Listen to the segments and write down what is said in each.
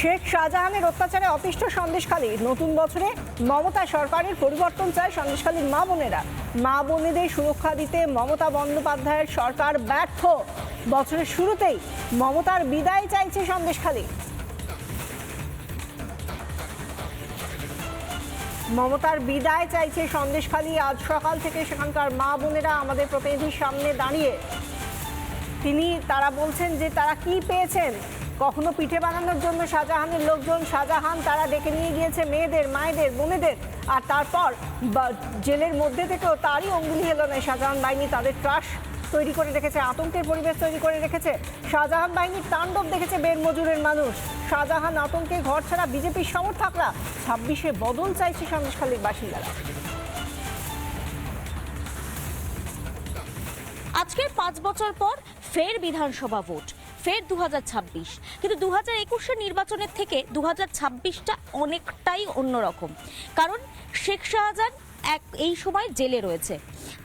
শেখ শাহজাহানের অত্যাচারে অতিষ্ঠ সন্দেশখালী। নতুন বছরে মমতা সরকারের পরিবর্তন চায় সন্দেশখালীর মা বোনেরা। মা বোনেদের সুরক্ষা দিতে মমতা বন্দ্যোপাধ্যায়ের সরকার ব্যর্থ। বছরের শুরুতেই মমতার বিদায় চাইছে সন্দেশখালী। মমতার বিদায় চাইছে সন্দেশখালী। আজ সকাল থেকে সেখানকার মা বোনেরা আমাদের প্রতিনিধির সামনে দাঁড়িয়ে তারা বলছেন যে তারা কি পেয়েছেন। কখনো পিঠে বানানোর জন্য শাহজাহানের লোকজন, শাহজাহান তারা ডেকে নিয়ে গিয়েছে মেয়েদের, মায়েদের, বোনেদের, আর তারপর জেলের মধ্যে থেকেও তারই অঙ্গুলি হেলো নয়। শাহজাহান বাহিনী তাদের ত্রাস তৈরি করে রেখেছে, আতঙ্কের পরিবেশ তৈরি করে রেখেছে। শাহজাহান বাহিনীর তাণ্ডব দেখেছে বের মজুরের মানুষ। শাহজাহান আতঙ্কে ঘর ছাড়া বিজেপির সমর্থকরা। 26-এ বদল চাইছে সন্দেশখালীর বাসিন্দারা। আজকের 5 বছর পর ফের বিধানসভা ভোট, ফের 2026। কিন্তু 2021-এর নির্বাচনের থেকে 2026টা অনেকটাই অন্যরকম, কারণ শেখ শাহজাহান এই সময় জেলে রয়েছে।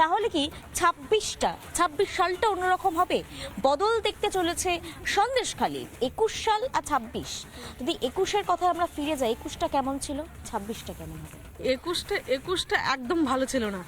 তাহলে কি 26 সালটা অন্যরকম হবে? বদল দেখতে চলেছে সন্দেশখালীর। 21 সাল আর 26, যদি 21-এর কথা আমরা ফিরে যাই, 21টা কেমন ছিল, 26টা কেমন হবে? 21টা একদম ভালো ছিল না।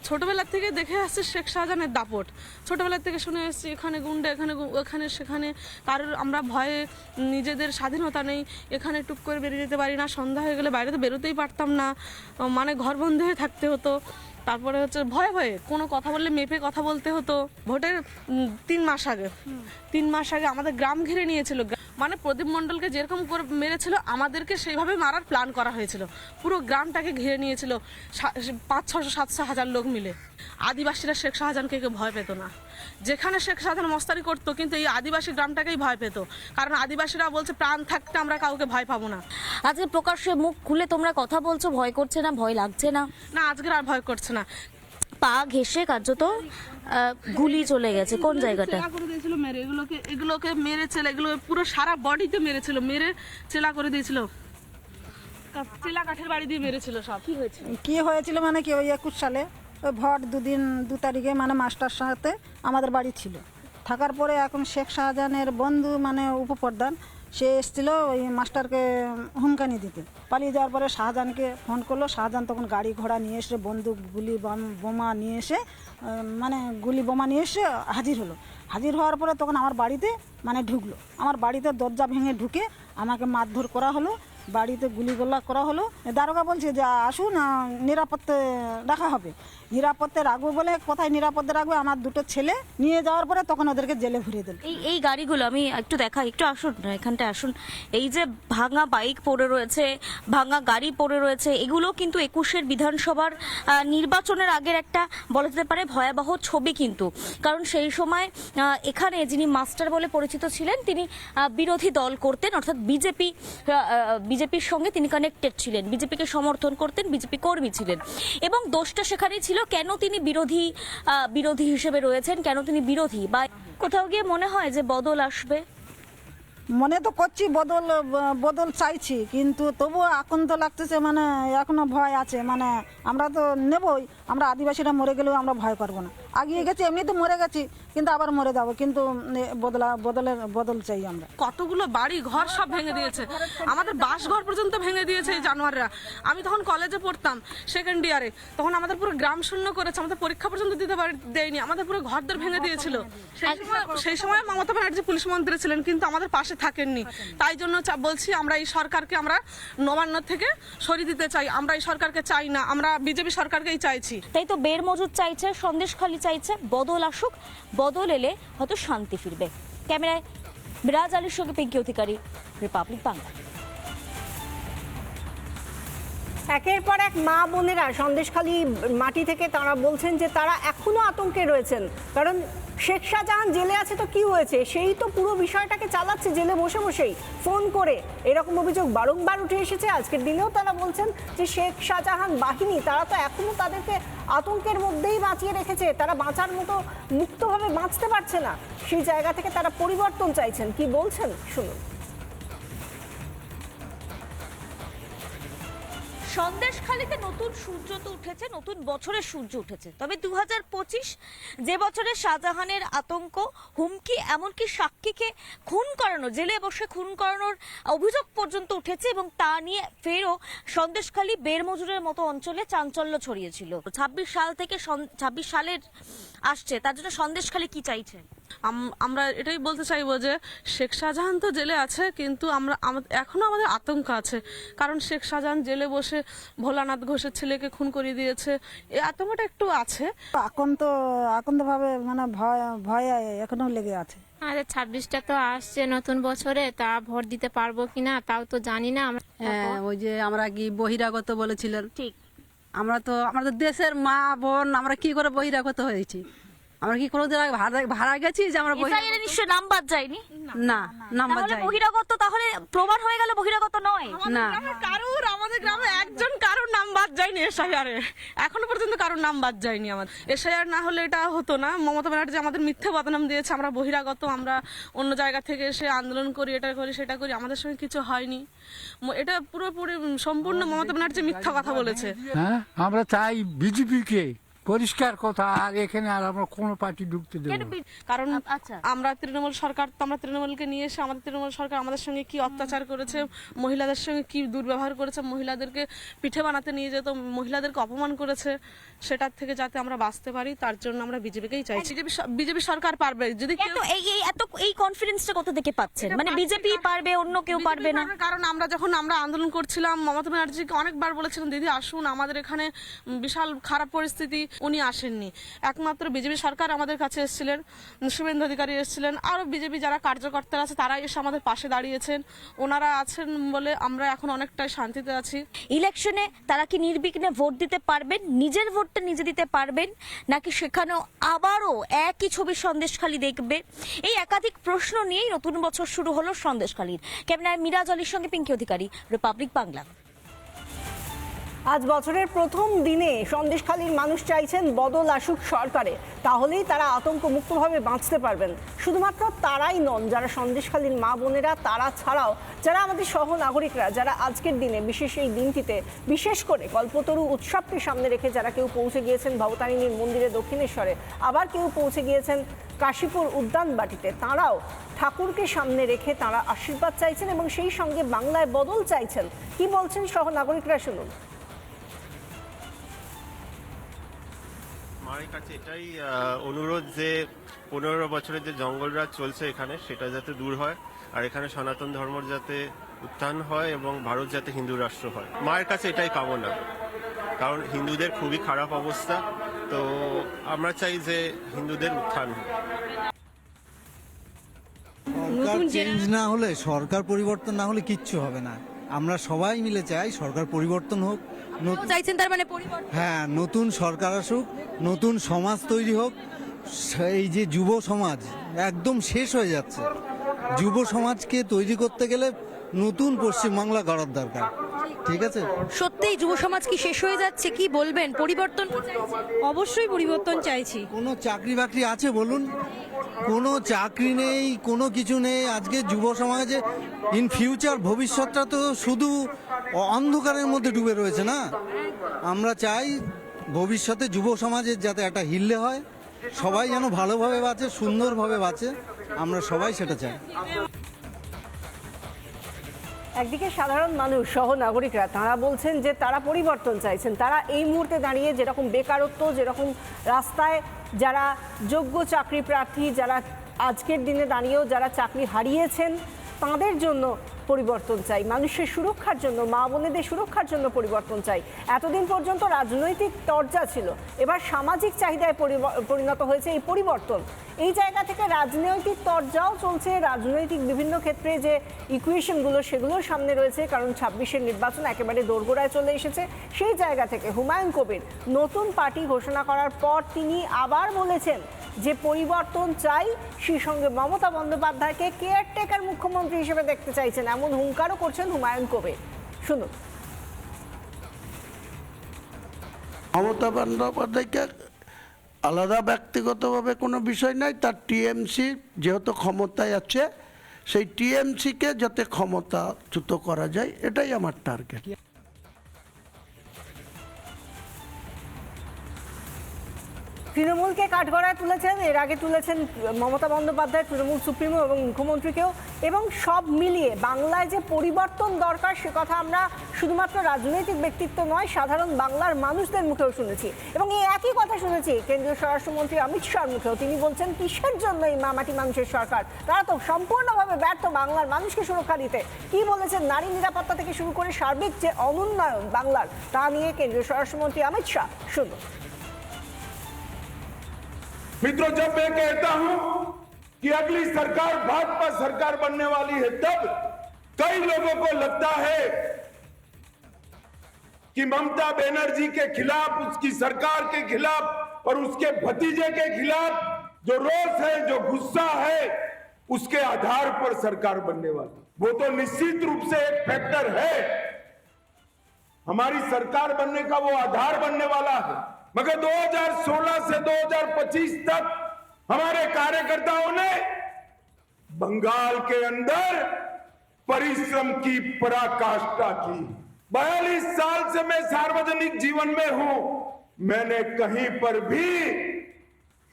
ছোটবেলা থেকে দেখে আসছে শেখ শাহজাহানের দাপট। ছোটবেলা থেকে শুনে এসেছি এখানে গুন্ডা, এখানে সেখানে, কারোর আমরা ভয়ে, নিজেদের স্বাধীনতা নেই, এখানে টুক করে বেরিয়ে যেতে পারি না, সন্ধ্যা হয়ে গেলে বাইরে তো বেরোতেই পারতাম না, মানে ঘর বন্ধ হয়ে থাকতে হতো। তারপরে হচ্ছে ভয়ে ভয়ে কোনো কথা বললে মেপে কথা বলতে হতো। ভোটের 3 মাস আগে আমাদের গ্রাম ঘিরে নিয়েছিল। মানে প্রদীপ মণ্ডলকে যেরকম করে মেরেছিল, আমাদেরকে সেইভাবে মারার প্ল্যান করা হয়েছিল। পুরো গ্রামটাকে ঘিরে নিয়েছিল 500-600-700 লোক মিলে। আদিবাসীরা শেখ শাহজাহানকে কেউ ভয় পেত না। যেখানে শেখ শাহজাহান মস্তানি করতো, কিন্তু এই আদিবাসী গ্রামটাকেই ভয় পেত, কারণ আদিবাসীরা বলছে প্রাণ থাকতে আমরা কাউকে ভয় পাবো না। আজকে প্রকাশ্যে মুখ খুলে তোমরা কথা বলছো, ভয় করছে না, ভয় লাগছে না? না, আজকের আর ভয় করছে না। পা ঘেঁষে কার্যত গুলি চলে গেছে কোন জায়গাটা? করে দিয়েছিল মেরে, এগুলোকে মেরেছে, এগুলো পুরো সারা বডিতে মেরেছিল, মেরে চেলা করে দিয়েছিল, চেলা কাঠের বাড়ি দিয়ে মেরেছিল সব। কি হয়েছিল মানে কি, ওই 21 সালে ওই ভোট 2 তারিখে মানে মাস্টার সাথে আমাদের বাড়ি ছিল। থাকার পরে এখন শেখ শাহজাহানের বন্ধু মানে উপপ্রধান, সে এসেছিল ওই মাস্টারকে হুমকানি দিতে। পালিয়ে যাওয়ার পরে শাহজাহানকে ফোন করলো। শাহজাহান তখন গাড়ি ঘোড়া নিয়ে এসে, বন্দুক, গুলি, বোমা নিয়ে এসে, মানে গুলি বোমা নিয়ে এসে হাজির হলো। হাজির হওয়ার পরে তখন আমার বাড়িতে মানে ঢুকলো। আমার বাড়িতে দরজা ভেঙে ঢুকে আমাকে মারধর করা হলো, বাড়িতে গুলিগোলা করা হলো। দারোগা বলছে যে আসুন, নিরাপত্তে রাখা হবে। নিরাপত্তে রাখবো বলে, কোথায় নিরাপত্তে রাখবে? আমার 2টো ছেলে নিয়ে যাওয়ার পরে তখন ওদেরকে জেলে ভরিয়ে দিল। এই গাড়িগুলো আমি একটু দেখাই, একটু আসুন এখানটা আসুন। এই যে ভাঙা বাইক পড়ে রয়েছে, ভাঙা গাড়ি পড়ে রয়েছে, এগুলো কিন্তু 21-এর বিধানসভার নির্বাচনের আগের একটা বলা যেতে পারে ভয়াবহ ছবি কিন্তু। কারণ সেই সময় এখানে যিনি মাস্টার বলে পরিচিত ছিলেন, তিনি বিরোধী দল করতেন, অর্থাৎ বিজেপির সঙ্গে তিনি কানেক্টেড ছিলেন, বিজেপিকে সমর্থন করতেন, বিজেপি কর্মী ছিলেন। এবং দোষটা সেখানেই ছিল, কেন তিনি বিরোধী হিসেবে রয়েছেন, কেন তিনি বিরোধী। বা কোথাও গিয়ে মনে হয় যে বদল আসবে? মনে তো করছি বদল চাইছি, কিন্তু তবুও এখন তো লাগতেছে মানে এখনো ভয় আছে। মানে আমরা তো নেবই, আমরা আদিবাসীরা মরে গেলেও আমরা ভয় করবো না। আগিয়ে গেছি, এমনি তো মরে গেছি, কিন্তু আবার মরে যাবো, কিন্তু বদল চাই আমরা। কতগুলো বাড়ি ঘর সব ভেঙে দিয়েছে, আমাদের বাসঘর পর্যন্ত ভেঙে দিয়েছে এই জানোয়াররা। আমি তখন কলেজে পড়তাম, 2nd ইয়ারে, তখন আমাদের পুরো গ্রাম শূন্য করেছে, আমাদের পরীক্ষা পর্যন্ত দিতে দেয়নি, আমাদের পুরো ঘরদর ভেঙে দিয়েছিল। সেই সময় মমতা ব্যানার্জি পুলিশ মন্ত্রী ছিলেন, কিন্তু আমাদের পাশে থাকেননি। তাই জন্য বলছি, আমরা এই সরকারকে আমরা নবান্ন থেকে সরিয়ে দিতে চাই। আমরা এই সরকারকে চাই না, আমরা বিজেপি সরকারকেই চাইছি। তাই তো বের মজুদ চাইছে, সন্দেশখালী চাইছে বদল আসুক, বদল এলে হয়তো শান্তি ফিরবে। ক্যামেরায় বিরাজ আলীর সঙ্গে পিঙ্কি অধিকারী, রিপাবলিক বাংলা। একের পর এক মা বোনেরা সন্দেশখালী মাটি থেকে তারা বলছেন যে তারা এখনো আতঙ্কে রয়েছেন। কারণ শেখ শাহজাহান জেলে আছে তো কি হয়েছে, সেই তো পুরো বিষয়টাকে চালাচ্ছে জেলে বসে বসেই ফোন করে। এরকম অভিযোগ বারংবার উঠে এসেছে। আজকের দিনেও তারা বলছেন যে শেখ শাহজাহান বাহিনী তারা তো এখনো তাদেরকে আতঙ্কের মধ্যেই বাঁচিয়ে রেখেছে, তারা বাঁচার মতো মুক্তভাবে বাঁচতে পারছে না। সেই জায়গা থেকে তারা পরিবর্তন চাইছেন। কি বলছেন শুনুন। সন্দেশখালীতে নতুন সূর্য তো উঠেছে, নতুন বছরের সূর্য উঠেছে, তবে 2025 যে বছরে শাহজাহানের আতঙ্ক, হুমকি, এমনকি সাক্ষীকে খুন করানো, জেলে বসে খুন করানোর অভিযোগ পর্যন্ত উঠেছে এবং তা নিয়ে ফেরও সন্দেশখালী বেরমজুরের মতো অঞ্চলে চাঞ্চল্য ছড়িয়েছিল। 26 সাল থেকে 26 সালের আসছে, তার জন্য সন্দেশখালী কি চাইছে? আমরা এটাই বলতে চাইবো যে শেখ শাহজাহান তো জেলে আছে, কিন্তু এখনো আমাদের আতঙ্ক আছে, কারণ শেখ শাহজাহান জেলে বসে ভোলানাথ ঘোষের ছেলেকে খুন করিয়ে দিয়েছে, এই আতঙ্কটা একটু আছে। আকন্তভাবে মানে ভয় এখনো লেগে আছে। আরে 26টা তো আসছে নতুন বছরে, তা ভোট দিতে পারবো কিনা তাও তো জানি না। হ্যাঁ, ওই যে আমরা কি বহিরাগত বলেছিলেন, ঠিক, আমরা তো আমাদের দেশের মা বোন, আমরা কি করে বহিরাগত হয়েছি? আমরা কি কোনোদিন আগে ভাড়া গেছি যে আমরা এসআইআর নিশ্চয় নাম বাদ যায়নি? না, নাম্বার তাহলে যাই বহিরাগত, তাহলে প্রমাণ হয়ে গেল বহিরাগত নয়। না, আমাদের গ্রামে কারোর নাম বাদ যায়নি এসআইআরে, এখনো পর্যন্ত কারোর নাম বাদ যায়নি। আমাদের এসআইআর না হলে এটা হতো না। মমতা ব্যানার্জি আমাদের মিথ্যে বদনাম দিয়েছে, আমরা বহিরাগত, আমরা অন্য জায়গা থেকে এসে আন্দোলন করি, এটা করি সেটা করি, আমাদের সঙ্গে কিছু হয়নি। এটা পুরোপুরি সম্পূর্ণ মমতা ব্যানার্জি মিথ্যা কথা বলেছে। হ্যাঁ, আমরা চাই বিজেপিকে, পরিষ্কার কথা। আর এখানে আর আমরা কোনো পার্টি ঢুকতে দেবো না। কারণ আচ্ছা, আমরা তৃণমূল সরকার, তো আমরা তৃণমূলকে নিয়ে এসে আমাদের তৃণমূল সরকার আমাদের সঙ্গে কি অত্যাচার করেছে, মহিলাদের সঙ্গে কি দুর্ব্যবহার করেছে, মহিলাদেরকে পিঠে বানাতে নিয়ে যেত, মহিলাদেরকে অপমান করেছে, সেটার থেকে যাতে আমরা বাঁচতে পারি তার জন্য আমরা বিজেপিকেই চাইছি। বিজেপি সরকার পারবে যদি কেউ, এই কনফিডেন্সটা কোথা থেকে পাচ্ছেন? মানে বিজেপি পারবে, অন্য কেউ পারবে না? কারণ আমরা আন্দোলন করছিলাম, মমতা ব্যানার্জিকে অনেকবার বলেছিলাম দিদি আসুন, আমাদের এখানে বিশাল খারাপ পরিস্থিতি, উনি আসেননি। একমাত্র বিজেপি সরকার আমাদের কাছে এসেছিলেন, শুভেন্দু অধিকারী এসেছিলেন, আরো বিজেপি যারা কার্যকর্তা আছে তারাই এসে আমাদের পাশে দাঁড়িয়েছেন। ওনারা আছেন বলে আমরা এখন অনেকটাই শান্তিতে আছি। ইলেকশনে তারা কি নির্বিঘ্নে ভোট দিতে পারবেন, নিজের ভোটটা নিজে দিতে পারবেন, নাকি সেখানেও আবারও একই ছবি সন্দেশখালী দেখবে? এই একাধিক প্রশ্ন নিয়েই নতুন বছর শুরু হলো সন্দেশখালীর। ক্যামেরায় মিরাজ আলীর সঙ্গে পিঙ্কি অধিকারী, রিপাবলিক বাংলা। আজ বছরের প্রথম দিনে সন্দেশখালীর মানুষ চাইছেন বদল আসুক সরকারে, তাহলেই তারা আতঙ্কমুক্তভাবে বাঁচতে পারবেন। শুধুমাত্র তারাই নন, যারা সন্দেশখালীর মা বোনেরা, তারা ছাড়াও যারা আমাদের সহ নাগরিকরা, যারা আজকের দিনে, বিশেষ এই দিনটিতে, বিশেষ করে কল্পতরু উৎসবকে সামনে রেখে যারা কেউ পৌঁছে গিয়েছেন ভবতারিণীর মন্দিরে দক্ষিণেশ্বরে, আবার কেউ পৌঁছে গিয়েছেন কাশীপুর উদ্যানবাটিতে, তাঁরাও ঠাকুরকে সামনে রেখে তারা আশীর্বাদ চাইছেন এবং সেই সঙ্গে বাংলায় বদল চাইছেন। কি বলছেন সহ নাগরিকরা, শুনুন। আমার কাছে এটাই অনুরোধ যে 15 বছরের যে জঙ্গলরাজ চলছে এখানে, সেটা যাতে দূর হয়, আর এখানে সনাতন ধর্মের যাতে উত্থান হয় এবং ভারত যাতে হিন্দু রাষ্ট্র হয়। মায়ের কাছে এটাই কামনা, কারণ হিন্দুদের খুবই খারাপ অবস্থা, তো আমরা চাই যে হিন্দুদের উত্থান হোক। সরকার চেঞ্জ না হলে, সরকার পরিবর্তন না হলে কিচ্ছু হবে না। আমরা সবাই মিলে চাই সরকার পরিবর্তন হোক, চাইছেন তার মানে পরিবর্তন? হ্যাঁ, নতুন সরকার আসুক, নতুন সমাজ তৈরি হোক। এই যে যুব সমাজ একদম শেষ হয়ে যাচ্ছে, যুব সমাজকে তৈরি করতে গেলে নতুন পশ্চিমবাংলা গড়ার দরকার। ঠিক আছে, সত্যিই যুব সমাজ কি শেষ হয়ে যাচ্ছে? কি বলবেন, পরিবর্তন? অবশ্যই পরিবর্তন চাইছি। কোনো চাকরি বাকরি আছে বলুন? কোনো চাকরি নেই, কোনো কিছু নেই। আজকে যুব সমাজে ইন ফিউচার ভবিষ্যৎটা তো শুধু অন্ধকারের মধ্যে ডুবে রয়েছে না। আমরা চাই ভবিষ্যতে যুব সমাজের যাতে একটা হিললে হয়, সবাই যেন ভালোভাবে বাঁচে, সুন্দরভাবে বাঁচে, আমরা সবাই সেটা চাই। একদিকে সাধারণ মানুষ সহ নাগরিকরা তারা বলছেন যে তারা পরিবর্তন চাইছেন। তারা এই মুহূর্তে দাঁড়িয়ে যেরকম বেকারত্ব, যেরকম রাস্তায় যারা যোগ্য চাকরি প্রার্থী, যারা আজকের দিনে দাঁড়িয়েও যারা চাকরি হারিয়েছেন, তাদের জন্য পরিবর্তন চাই, মানুষের সুরক্ষার জন্য, মা বোনেদের সুরক্ষার জন্য পরিবর্তন চাই। এতদিন পর্যন্ত রাজনৈতিক তরজা ছিল, এবার সামাজিক চাহিদায় পরিণত হয়েছে এই পরিবর্তন। এই জায়গা থেকে রাজনৈতিক তরজাও চলছে, রাজনৈতিক বিভিন্ন ক্ষেত্রে যে ইকুয়েশনগুলো সেগুলোর সামনে রয়েছে, কারণ 26-এর নির্বাচন একেবারে দোরগোড়ায় চলে এসেছে। সেই জায়গা থেকে হুমায়ুন কবির নতুন পার্টি ঘোষণা করার পর তিনি আবার বলেছেন যে পরিবর্তন চাই, সেই সঙ্গে মমতা বন্দ্যোপাধ্যায়কে কেয়ারটেকার মুখ্যমন্ত্রী হিসেবে দেখতে চাইছেন, এমন হুঙ্কারও করছেন হুমায়ুন কবির। শুনুন। মমতা বন্দ্যোপাধ্যায়কে আলাদা ব্যক্তিগতভাবে কোনো বিষয় নাই, তার টিএমসি যেহেতু ক্ষমতায় আছে, সেই টিএমসিকে যাতে ক্ষমতাচ্যুত করা যায়, এটাই আমার টার্গেট। তৃণমূলকে কাঠগড়ায় তুলেছেন, এর আগে তুলেছেন মমতা বন্দ্যোপাধ্যায়, তৃণমূল সুপ্রিমো এবং মুখ্যমন্ত্রীকেও, এবং সব মিলিয়ে বাংলায় যে পরিবর্তন দরকার সে কথা আমরা শুধুমাত্র রাজনৈতিক ব্যক্তিত্ব নয়, সাধারণ বাংলার মানুষদের মুখেও শুনেছি। এবং এই একই কথা শুনেছি কেন্দ্রীয় স্বরাষ্ট্রমন্ত্রী অমিত শাহর মুখেও। তিনি বলছেন কিসের জন্য এই মামাটি মানুষের সরকার, তারা তো সম্পূর্ণভাবে ব্যর্থ বাংলার মানুষকে সুরক্ষা দিতে। কি বলেছেন নারী নিরাপত্তা থেকে শুরু করে সার্বিক যে অনুন্নয়ন বাংলার, তা নিয়ে কেন্দ্রীয় স্বরাষ্ট্রমন্ত্রী অমিত শাহ। শুনুন। मित्रों, जब मैं कहता हूं कि अगली सरकार भाजपा सरकार बनने वाली है, तब कई लोगों को लगता है कि ममता बनर्जी के खिलाफ, उसकी सरकार के खिलाफ और उसके भतीजे के खिलाफ जो रोष है, जो गुस्सा है, उसके आधार पर सरकार बनने वाली। वो तो निश्चित रूप से एक फैक्टर है, हमारी सरकार बनने का वो आधार बनने वाला है। मगर 2016 से 2025 तक हमारे कार्यकर्ताओं ने बंगाल के अंदर परिश्रम की पराकाष्ठा की। 42 साल से मैं सार्वजनिक जीवन में हूं, मैंने कहीं पर भी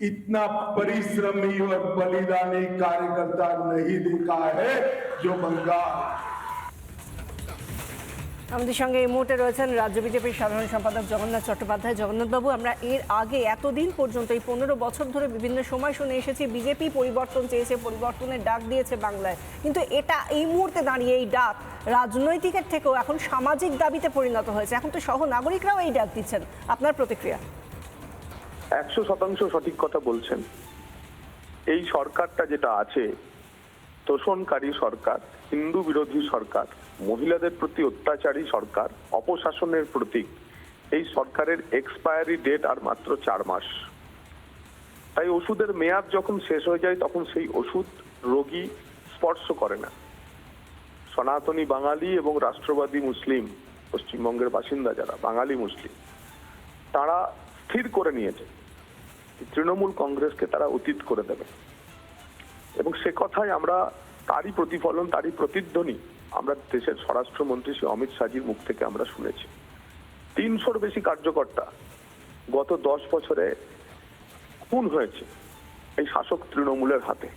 इतना परिश्रमी और बलिदानी कार्यकर्ता नहीं देखा है जो बंगाल। আমাদের সঙ্গে এই মুহূর্তে রয়েছেন রাজ্য বিজেপির সাধারণ সম্পাদক জগন্নাথ চট্টোপাধ্যায়। জগন্নাথবাবু, আমরা এর আগে এতদিন পর্যন্ত এই 15 বছর ধরে বিভিন্ন সময় শুনে এসেছি বিজেপি পরিবর্তন চেয়েছে, পরিবর্তনের ডাক দিয়েছে বাংলায়, কিন্তু এটা এই মুহূর্তে দাঁড়িয়ে এই ডাক রাজনৈতিকের থেকেও এখন সামাজিক দাবিতে পরিণত হয়েছে। এখন তো সহ নাগরিকরাও এই ডাক দিচ্ছেন, আপনার প্রতিক্রিয়া? 100% সঠিক কথা বলছেন। এই সরকারটা যেটা আছে, তোষণকারী সরকার, হিন্দু বিরোধী সরকার, মহিলাদের প্রতি অত্যাচারী সরকার, অপশাসনের প্রতীক। এই সরকারের এক্সপায়ারি ডেট আর মাত্র 4 মাস। তাই ওষুধের মেয়াদ যখন শেষ হয়ে যায় তখন সেই ওষুধ রোগী স্পর্শ করে না। সনাতনী বাঙালি এবং রাষ্ট্রবাদী মুসলিম, পশ্চিমবঙ্গের বাসিন্দা যারা বাঙালি মুসলিম, তারা স্থির করে নিয়েছে তৃণমূল কংগ্রেসকে তারা অতীত করে দেবে। এবং সে কথাই আমরা, তারই প্রতিফলন, তারই প্রতিধ্বনি আমরা দেশের স্বরাষ্ট্রমন্ত্রী শ্রী অমিত শাহজির মুখ থেকে আমরা শুনেছি। 300-র বেশি কার্যকর্তা গত 10 বছরে খুন হয়েছে এই শাসক তৃণমূলের হাতে।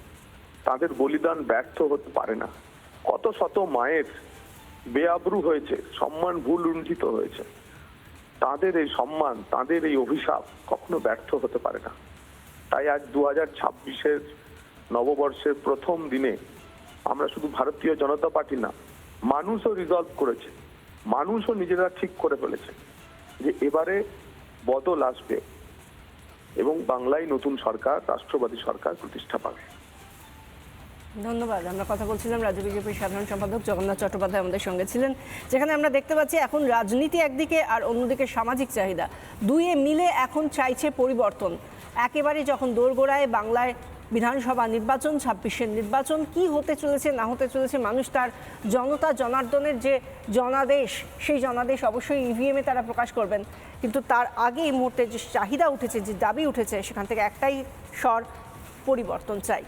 তাদের বলিদান ব্যর্থ হতে পারে না। কত শত মায়ের বেআবরু হয়েছে, সম্মান ভুল লুণ্ঠিত হয়েছে। তাদের এই সম্মান, তাদের এই অভিশাপ কখনো ব্যর্থ হতে পারে না। তাই আজ 2026-এর নববর্ষের প্রথম দিনে আমরা শুধু ভারতীয় জনতা পার্টি না, মানুষও রিজলভ করেছে, মানুষও নিজেরা ঠিক করে ফেলেছে যে এবারে বদল আসবে এবং বাংলায় নতুন সরকার, রাষ্ট্রবাদী সরকার প্রতিষ্ঠা পাবে। ধন্যবাদ। আমরা কথা বলছিলাম রাজ্য বিজেপির সাধারণ সম্পাদক জগন্নাথ চট্টোপাধ্যায় আমাদের সঙ্গে ছিলেন, যেখানে আমরা দেখতে পাচ্ছি এখন রাজনীতি একদিকে আর অন্যদিকে সামাজিক চাহিদা, দুয়ে মিলে এখন চাইছে পরিবর্তন। একেবারে যখন দোরগোড়ায় বাংলায় বিধানসভা নির্বাচন, 26-এর নির্বাচন, কি হতে চলেছে না হতে চলেছে, মানুষ তার জনতা জনার্দনের যে জনাদেশ, সেই জনাদেশ অবশ্যই ইভিএমে তারা প্রকাশ করবেন। কিন্তু তার আগে এই মুহূর্তে যে চাহিদা উঠেছে, যে দাবি উঠেছে, সেখান থেকে একটাই স্বর, পরিবর্তন চাই।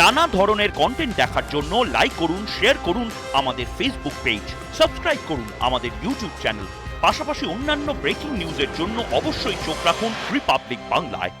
নানা ধরনের কন্টেন্ট দেখার জন্য লাইক করুন, শেয়ার করুন আমাদের ফেসবুক পেজ, সাবস্ক্রাইব করুন আমাদের ইউটিউব চ্যানেল। পাশাপাশি অন্যান্য ব্রেকিং নিউজের জন্য অবশ্যই চোখ রাখুন রিপাবলিক বাংলায়।